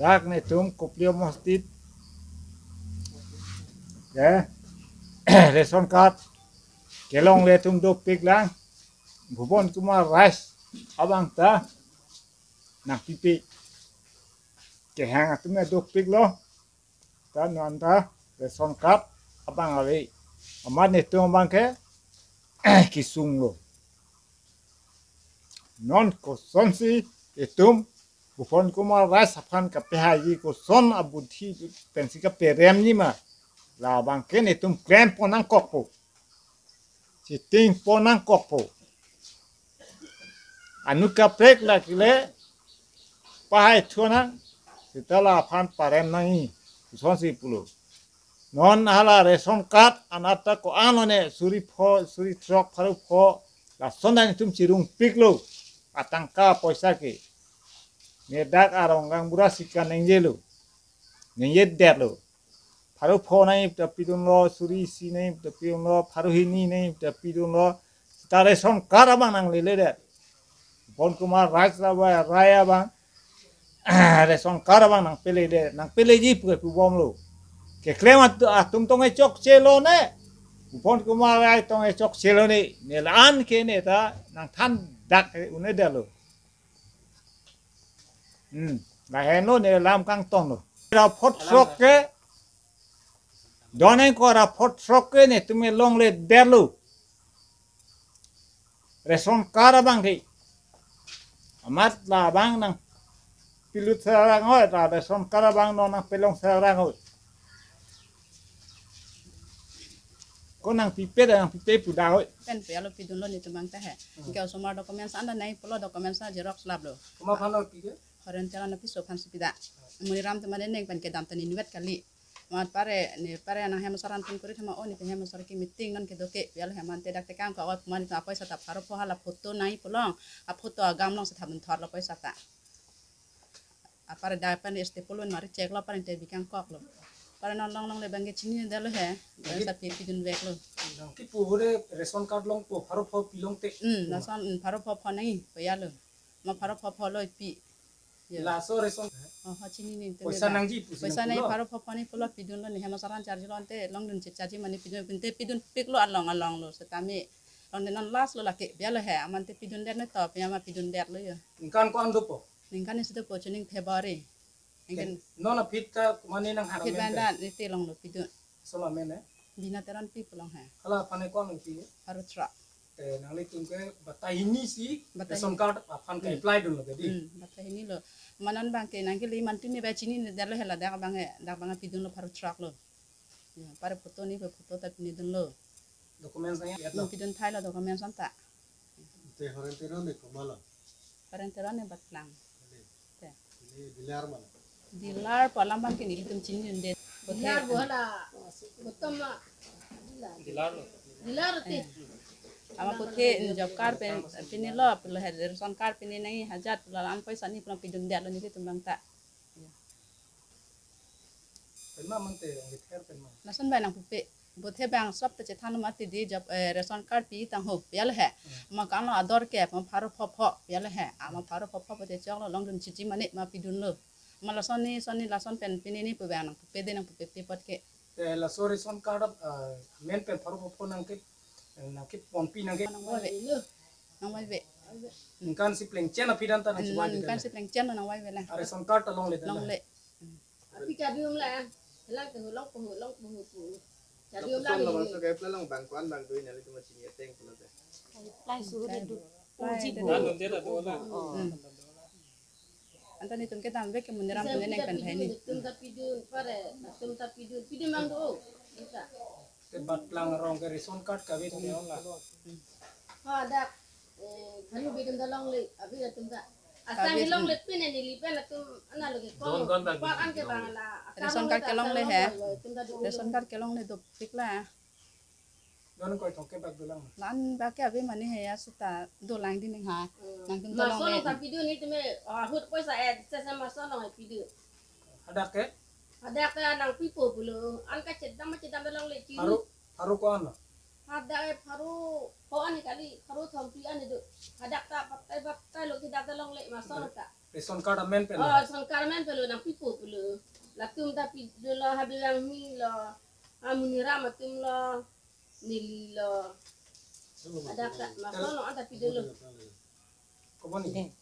dak ne tum koplio masjid ya ration card kelong le tum do pik lang bubon kuma rice abang ta nak pipi ke hang atume do pik lo ta nanta ration card abang ali amat ne tum bang ke kisung lo non ko sonsi etum bufon kuma ras hafan ka pehaji ko son abuthi pensi ka perem ni ma la bang ken etum krem ponang kokpo siting ponang kokpo anu ka prek la kile pahai thona sitala hafan parem nai sonsi pulo non hala ration card anata ko anone suri trok pharu pho la sondan tum chirung piklo atangka poisa ke nedak aronggang burasika nengjelo nengjed derlo pharu pho nai tapidun lo suri si nai tapidun lo pharu hini nai tapidun lo tare son karabang nang lele de bon kumar raya bang reson karabang nang pele ji pu bom lo ke klemat atum tong chok chelo ne bon kumar rai tong chok chelo ne nelan ke ne ta nang than dak une de lo la heno ne lam kang tong lo ra phot sok ke donai ko ra phot sok ke ne tume long le derlu reson karabang thi amat la bang nang pilut sarang oi ra reson karabang no nang pelong sarang oi ko nang pipe puda oi pen pe alo pidun lo ni tumang ta he ke somar dokumen sa anda nai polo dokumen sa xerox lab lo kuma phalo pige horen tela na piso fan sipida muni ram te mane neng pen ke dam tani niwet kali mat pare nang hem saran pun kuri thama oni pe hem sar ki meeting nan ke doke pial heman te dak te kang ka oi mani ta paisa ta pharo pho hala photo nai polong a photo agam long sa thabun thor lo paisa ta a pare da pen este polon mari cek lo pare te bikang kok lo pare non long le bangge chini de lo he sa pe pidun vek lo ki pure ration card long po pharo pho pilong te la son pharo pho nai pe ya lo ma pharo pho lo pi la so ration ha chini ni te poisa nang ji poisa nai pharo pho ni polo pidun lo ni hema saran charge lo ante long dun chaji mani pidun pik lo along lo setame long den las lo la ke bia lo he amante pidun der ne to pe ma pidun der lo yo ingkan ko ando po ningkan ni sida po chening February ingkan nona fit ka mane nang haram pit banda ni te long lo pidun sola mene bina teran pi pelong he kala pane ko nang pi haru tra te nang le tum ke bataini si ration card apan ka apply dun lo jadi bata ini lo manan bang ke nang ke li mantu ni ba chini ni der lo hela dak bang pidun lo haru tra lo ya pare foto ni pe foto ta pini dun lo dokumen saya ya lo pidun thai lo dokumen santa te horen tero ne komala parentera ne batlang te ini dilar mana dilar palam bang ke ni tum chini ni de dilar bola betul mak dilar ti ama puthe job card pen pini lo pelo ration card pini nai hajat pelan paisa ni pelan pidun dia lo ni tumbang ta penma mante ngit her penma nasan ba nang pupe bothe bang sop te chethan ma ti di job ration card pi tang ho pial he ma kan lo ador ke ma pharo pho pial he ama pharo pho te chok lo long dun chichi mane ma pidun lo ma lason ni lason pen pini ni pu bang pupe de nang pupe pot ke te la so ration card men pen pharo pho nang ke pompi nang ke nang wai ve ingkan si pleng chen apidan ta nang nang kan si pleng chen nang wai ve la ration card long le long le tapi kadium lah lang ke long pu kadium Kapson lah lawan so kayak pelang bangkuan bang tuh nyali cuma sini teng pula teh plai suru du uji bo anta ni tum ke tam ve ke mundiram pun neng pen thai ni tum tapi dun pare tum tapi dun mang do kita te bat plang rong ke ration card ka ve ni on la ha dak khanu bidun da long le abi da tum da asang ni long le pin ni li pen tum ana lo ke ko pa an ke bang la ration card ke long le he ration card ke long le do pik la don ko thoke bak dulang lan ba ke abi mani he ya sita do lang din ha nang tum ma long so le tapi dun ni tume hut poisa sa sama so long pi dun ada ke ada ka nang pipo bulo an ka cedam da long le ci haru ko an ada paru po ani kali paru thompi ani do ada ta patai lo ki da long le ma so ta Ration card amen pen. Oh, sangkar men pelu nang pipo pelu. Latum tapi dulu habilang mi lo amunira matum lo nili lo ada kak masono ada tapi dulu. Kau ni.